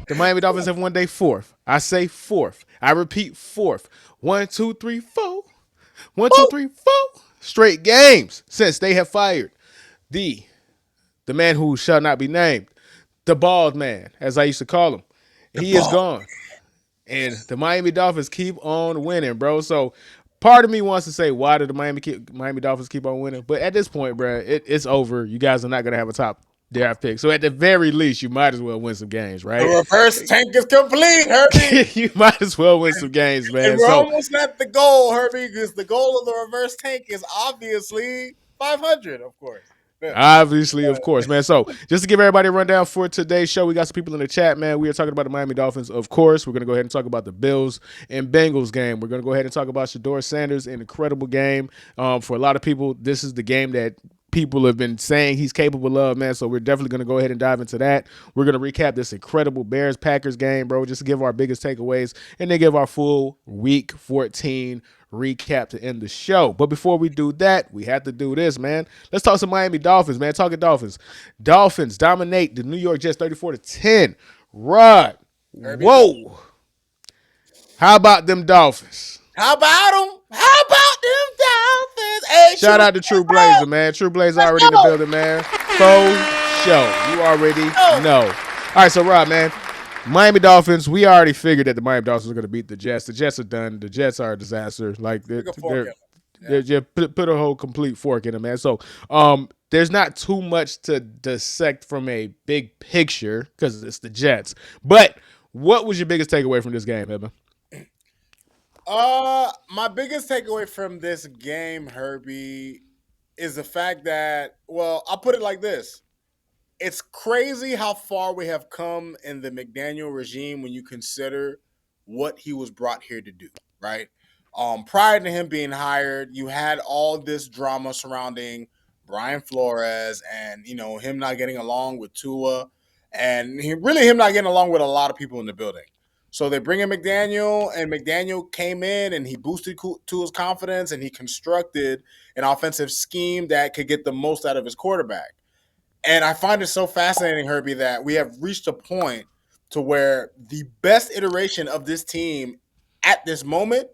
The Miami Dolphins have won their fourth. I say fourth. I repeat fourth. 1, 2, 3, 4. One, two, Woo! three, 4 straight games since they have fired the the man who shall not be named, the bald man, as I used to call him. The He is ball. gone. And the Miami Dolphins keep on winning, bro. So part of me wants to say, why do the Miami Dolphins keep on winning? But at this point, bro, it's over. You guys are not going to have a top draft pick. So at the very least, you might as well win some games, The right? reverse tank is complete, Herbie. You might as well win some games, And man. we're So almost at the goal, Herbie, because the goal of the reverse tank is obviously 500, of course. Yeah. obviously, of course, man. So just to give everybody a rundown for today's show, we got some people in the chat, man. We are talking about the Miami Dolphins, of course. We're going to go ahead and talk about the Bills and Bengals game. We're going to go ahead and talk about Shador Sanders, an incredible game. For a lot of people, this is the game that people have been saying he's capable of, man. So we're definitely going to go ahead and dive into that. We're going to recap this incredible Bears-Packers game, bro, just to give our biggest takeaways and then give our full Week 14 recap to end the show. But before we do that, we have to do this, man. Let's talk some Miami Dolphins, man. Talking Dolphins. Dolphins dominate the New York Jets 34-10. Rod. Herbie, go. Whoa. How about them Dolphins? How about them? How about them Dolphins? Hey, Shout true. out to True Blazer, man. True Blazer Let's already in the go. building, man. Faux show. You already Go. know. All right, so Rob, man. Miami Dolphins, we already figured that the Miami Dolphins are going to beat the Jets. The Jets are done. The Jets are a disaster. Like Pick a fork in them. they're Yeah. just put a whole complete fork in them, man. So there's not too much to dissect from a big picture because it's the Jets. But what was your biggest takeaway from this game, Evan? My biggest takeaway from this game, Herbie, is the fact that, well, I'll put it like this. It's crazy how far we have come in the McDaniel regime when you consider what he was brought here to do, right? Prior to him being hired, you had all this drama surrounding Brian Flores and him not getting along with Tua, and him not getting along with a lot of people in the building. So they bring in McDaniel, and McDaniel came in and he boosted Tua's confidence, and he constructed an offensive scheme that could get the most out of his quarterback. And I find it so fascinating, Herbie, that we have reached a point to where the best iteration of this team at this moment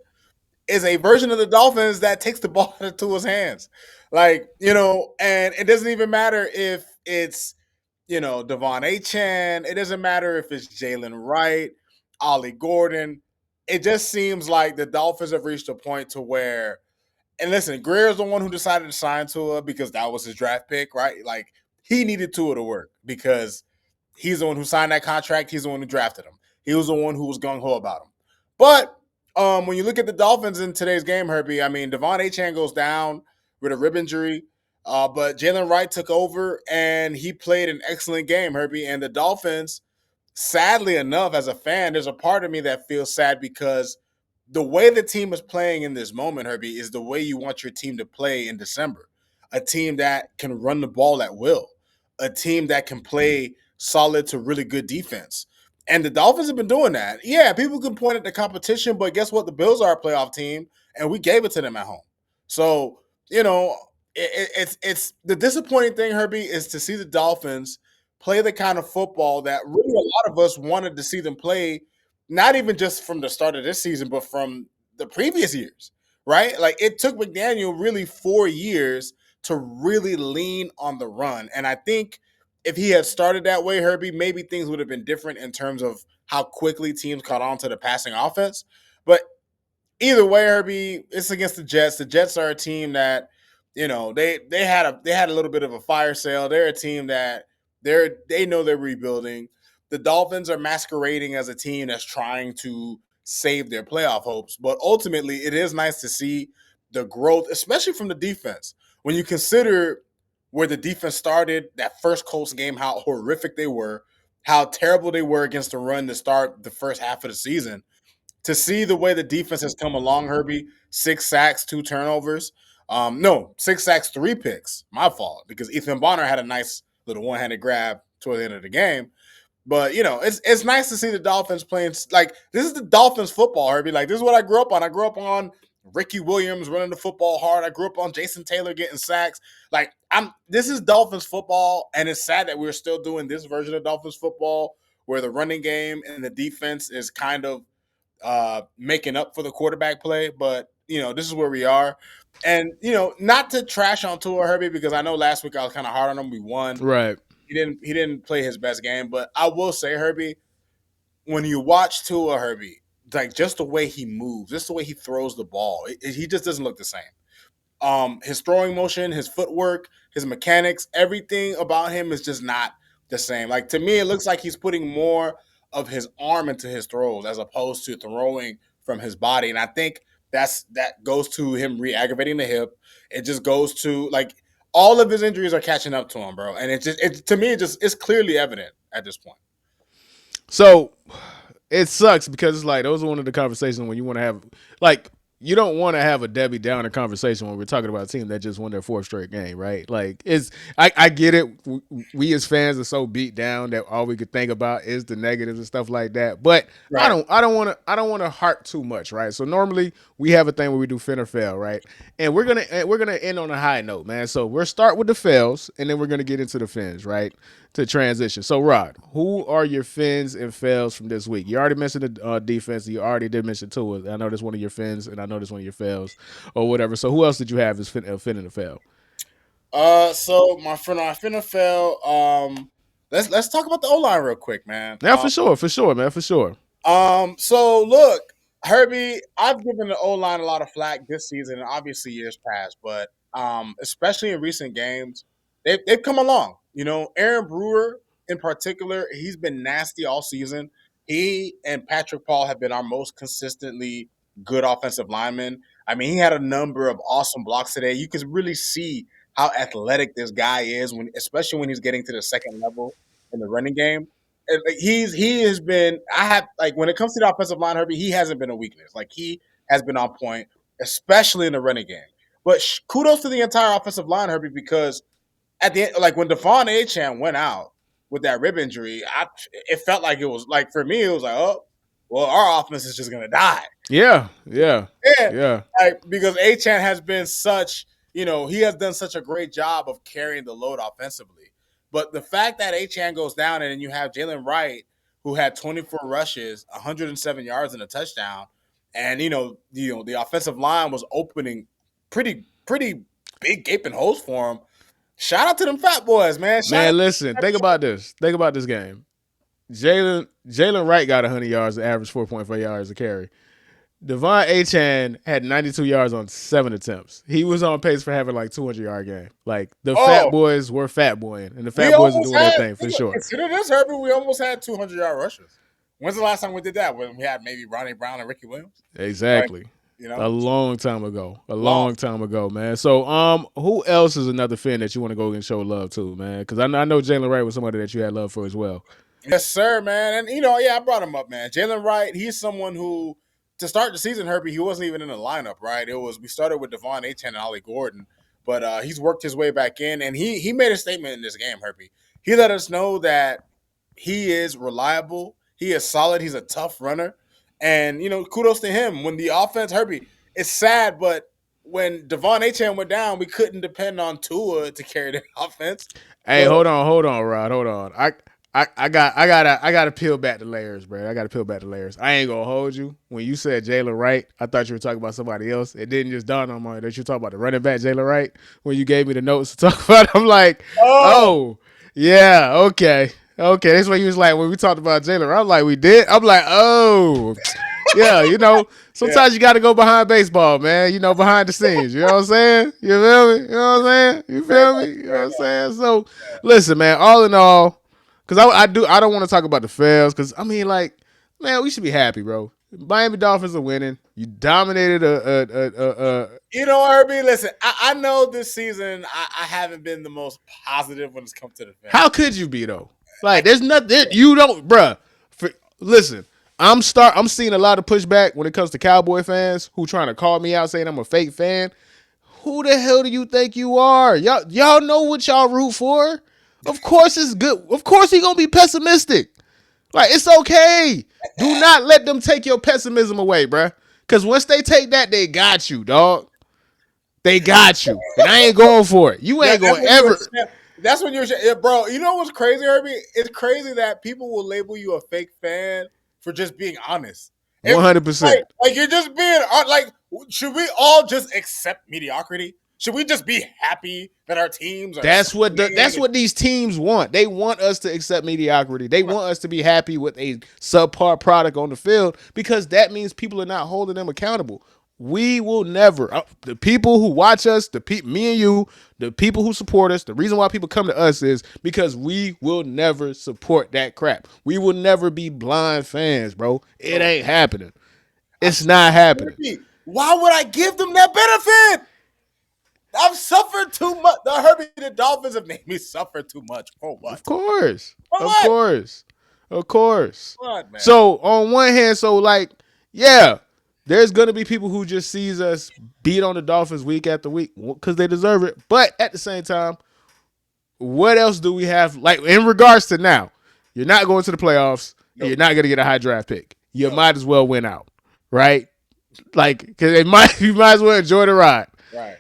is a version of the Dolphins that takes the ball into his hands. And it doesn't even matter if it's, Devon Achan. It doesn't matter if it's Jalen Wright, Ollie Gordon. It just seems like the Dolphins have reached a point to where, and listen, Greer's the one who decided to sign Tua because that was his draft pick, right? Like, he needed Tua to work because he's the one who signed that contract. He's the one who drafted him. He was the one who was gung ho about him. But when you look at the Dolphins in today's game, Herbie, I mean, Devon Achan goes down with a rib injury, but Jalen Wright took over and he played an excellent game, Herbie. And the Dolphins, sadly enough, as a fan, there's a part of me that feels sad because the way the team is playing in this moment, Herbie, is the way you want your team to play in December. A team that can run the ball at will, a team that can play solid to really good defense. And the Dolphins have been doing that. Yeah, people can point at the competition, but guess what? The Bills are a playoff team, and we gave it to them at home. So, it's the disappointing thing, Herbie, is to see the Dolphins play the kind of football that really a lot of us wanted to see them play, not even just from the start of this season, but from the previous years, right? Like, it took McDaniel really 4 years to really lean on the run. And I think if he had started that way, Herbie, maybe things would have been different in terms of how quickly teams caught on to the passing offense. But either way, Herbie, it's against the Jets. The Jets are a team that, they had a little bit of a fire sale. They're a team that they know they're rebuilding. The Dolphins are masquerading as a team that's trying to save their playoff hopes. But ultimately, it is nice to see the growth, especially from the defense. When you consider where the defense started, that first Colts game, how horrific they were, how terrible they were against the run to start the first half of the season, to see the way the defense has come along, Herbie, 6 sacks, 2 turnovers. No, 6 sacks, 3 picks. My fault, because Ethan Bonner had a nice little one-handed grab toward the end of the game. But it's nice to see the Dolphins playing. Like, this is the Dolphins football, Herbie. Like, this is what I grew up on. I grew up on Ricky Williams running the football hard. I grew up on Jason Taylor getting sacks. Like, this is Dolphins football, and it's sad that we're still doing this version of Dolphins football where the running game and the defense is kind of making up for the quarterback play. But this is where we are. And not to trash on Tua Herbie, because I know last week I was kind of hard on him. We won. Right. He didn't play his best game, but I will say, Herbie, when you watch Tua Herbie, like just the way he moves, just the way he throws the ball, he just doesn't look the same. His throwing motion, his footwork, his mechanics, everything about him is just not the same. Like, to me, it looks like he's putting more of his arm into his throws as opposed to throwing from his body. And I think that goes to him re-aggravating the hip. It just goes to, like, all of his injuries are catching up to him, bro. And to me, it's clearly evident at this point. So it sucks because it's like those are one of the conversations when you want to have, like, you don't want to have a Debbie Downer conversation when we're talking about a team that just won their fourth straight game, right? Like, I get it. We as fans are so beat down that all we could think about is the negatives and stuff like that. But Right. I don't want to harp too much, right? So normally we have a thing where we do fin or fail, right? And we're gonna end on a high note, man. So we'll start with the fails, and then we're gonna get into the fins, right? To transition. So, Rod, who are your fins and fails from this week? You already mentioned the defense. You already did mention Tua. I know that's one of your fins, and I know that's one of your fails, or whatever. So, who else did you have as fin and a fail? So my friend, I finna fail. Let's talk about the O line real quick, man. Yeah, for sure, man, for sure. So look, Herbie, I've given the O line a lot of flack this season, and obviously years past, but especially in recent games, they've come along. Aaron Brewer in particular, he's been nasty all season. He and Patrick Paul have been our most consistently good offensive linemen. I mean, he had a number of awesome blocks today. You can really see how athletic this guy is, especially when he's getting to the second level in the running game. And, like, he has been. I have, like, when it comes to the offensive line, Herbie, he hasn't been a weakness. Like, he has been on point, especially in the running game. But kudos to the entire offensive line, Herbie, because at the end, like when Devon Achane went out with that rib injury, it felt like it was like, for me, it was like, oh, well, our offense is just gonna die. Yeah. Yeah, like, because Achane has been such, he has done such a great job of carrying the load offensively. But the fact that Achane goes down and then you have Jalen Wright, who had 24 rushes, 107 yards and a touchdown, and the offensive line was opening pretty big gaping holes for him. Shout out to them fat boys, man. Man, listen, think about this. Think about this game. Jalen Wright got 100 yards, average 4.4 yards a carry. Devon Achane had 92 yards on 7 attempts. He was on pace for having like 200-yard game. Like, the fat boys were fat boying, and the fat boys are doing their thing for sure. Consider this, Herbie. We almost had 200-yard rushes. When's the last time we did that? When we had maybe Ronnie Brown and Ricky Williams? Exactly. Like, a long time ago. A long time ago, man. So, who else is another fan that you want to go and show love to, man? Because I know Jalen Wright was somebody that you had love for as well. Yes, sir, man. And I brought him up, man. Jalen Wright, he's someone who, to start the season, Herbie, he wasn't even in the lineup, right? We started with Devon Achane and Ollie Gordon, but he's worked his way back in, and he made a statement in this game, Herbie. He let us know that he is reliable, he is solid, he's a tough runner, and kudos to him. When the offense, Herbie, it's sad, but when Devon Achane went down, we couldn't depend on Tua to carry the offense. Hey, hold on, Rod, hold on. I gotta peel back the layers, bro. I gotta peel back the layers. I ain't gonna hold you. When you said Jalen Wright, I thought you were talking about somebody else. It didn't just dawn on me that you were talking about the running back Jalen Wright. When you gave me the notes to talk about, I'm like, oh yeah, okay. That's what he was like when we talked about Jalen Wright. I'm like, we did. I'm like, oh yeah, sometimes you got to go behind baseball, man. Behind the scenes. You know what I'm saying? You feel me? You know what I'm saying? You feel me? You know what I'm saying? So, listen, man. All in all, because I don't want to talk about the fails, because I mean, like, man, we should be happy, bro. Miami Dolphins are winning. You dominated Herbie, listen, I know this season I haven't been the most positive when it's come to the fans. How could you be, though? Like, there's nothing you don't, bruh. Listen, I'm seeing a lot of pushback when it comes to Cowboy fans who trying to call me out saying I'm a fake fan. Who the hell do you think you are? Y'all know what y'all root for. Of course it's good. Of course he gonna be pessimistic. Like, it's okay. Do not let them take your pessimism away, bruh. Because once they take that, they got you, dog. They got you. And I ain't going for it. You ain't going to ever. That's when you're, yeah, bro. You know what's crazy, Herbie? It's crazy that people will label you a fake fan for just being honest. If 100%. like you're just being like, should we all just accept mediocrity? Should we just be happy that our teams are That's what these teams want. They want us to accept mediocrity. They want us to be happy with a subpar product on the field because that means people are not holding them accountable. We will never. The people who watch us, me and you, the people who support us, the reason why people come to us is because we will never support that crap. We will never be blind fans, bro. It ain't happening. It's not happening. Why would I give them that benefit? I've suffered too much. The Dolphins have made me suffer too much. For what? Of course. For Of what? course. Of course. What, man? So on one hand, yeah, there's gonna be people who just sees us beat on the Dolphins week after week because they deserve it. But at the same time, what else do we have? Like in regards to now, you're not going to the playoffs. Nope. And you're not gonna get a high draft pick. You might as well win out, right? Like because you might as well enjoy the ride. Right.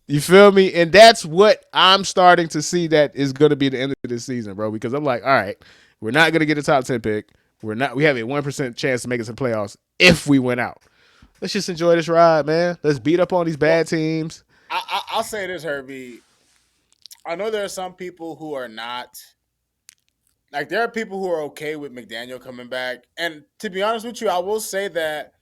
You feel me? And that's what I'm starting to see that is going to be the end of this season, bro. Because I'm like, all right, we're not going to get a top 10 pick. We have a 1% chance to make it to the playoffs if we win out. Let's just enjoy this ride, man. Let's beat up on these bad teams. I'll say this, Herbie. I know there are some people who are not. Like, there are people who are okay with McDaniel coming back. And to be honest with you, I will say that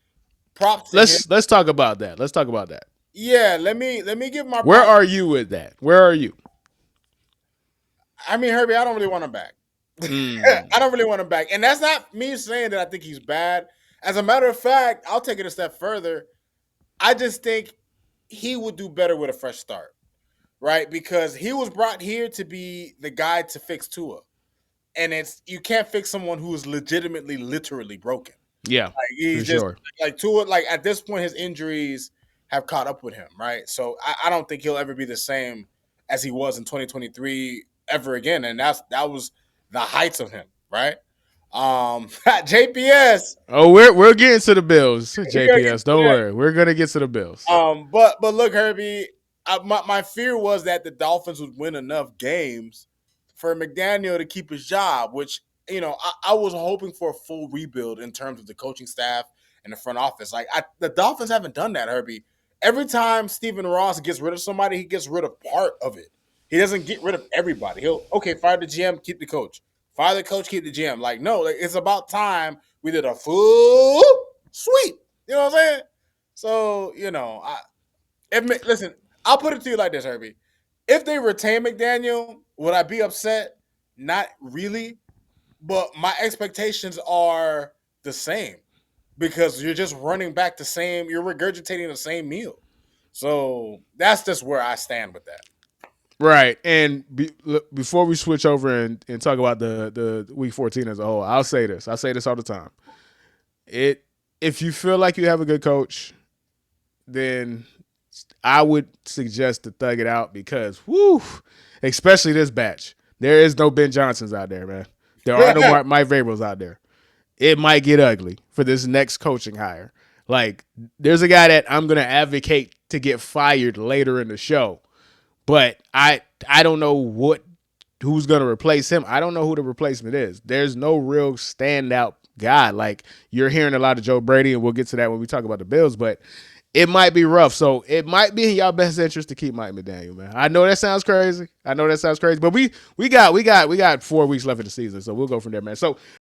props to him. Let's talk about that. Let's talk about that. Yeah, let me give my. Where are you with that? Where are you? I mean, Herbie, I don't really want him back. I don't really want him back, and that's not me saying that I think he's bad. As a matter of fact, I'll take it a step further. I just think he would do better with a fresh start, right? Because he was brought here to be the guy to fix Tua, and you can't fix someone who is legitimately, literally broken. Yeah, like he's just sure. like Tua. Like at this point, his injuries have caught up with him, right? So I don't think he'll ever be the same as he was in 2023 ever again, and that was the heights of him, right? JPS. Oh, we're getting to the Bills, JPS. Don't worry, we're gonna get to the Bills. But look, Herbie, my fear was that the Dolphins would win enough games for McDaniel to keep his job, which I was hoping for a full rebuild in terms of the coaching staff and the front office. Like the Dolphins haven't done that, Herbie. Every time Stephen Ross gets rid of somebody, he gets rid of part of it. He doesn't get rid of everybody. He'll fire the GM, keep the coach. Fire the coach, keep the GM. Like, no, like it's about time we did a full sweep. You know what I'm saying? So, listen, I'll put it to you like this, Herbie. If they retain McDaniel, would I be upset? Not really. But my expectations are the same because you're just running back you're regurgitating the same meal. So that's just where I stand with that. Right. And before we switch over and talk about the week 14 as a whole, I'll say this. I say this all the time. If you feel like you have a good coach, then I would suggest to thug it out because, especially this batch, there is no Ben Johnsons out there, man. There are no Mike Vrabels out there. It might get ugly for this next coaching hire. Like, there's a guy that I'm going to advocate to get fired later in the show. But I don't know who's going to replace him. I don't know who the replacement is. There's no real standout guy. Like, you're hearing a lot of Joe Brady, and we'll get to that when we talk about the Bills, but it might be rough. So it might be in y'all best interest to keep Mike McDaniel, man. I know that sounds crazy. But we got 4 weeks left in the season, so we'll go from there, man. So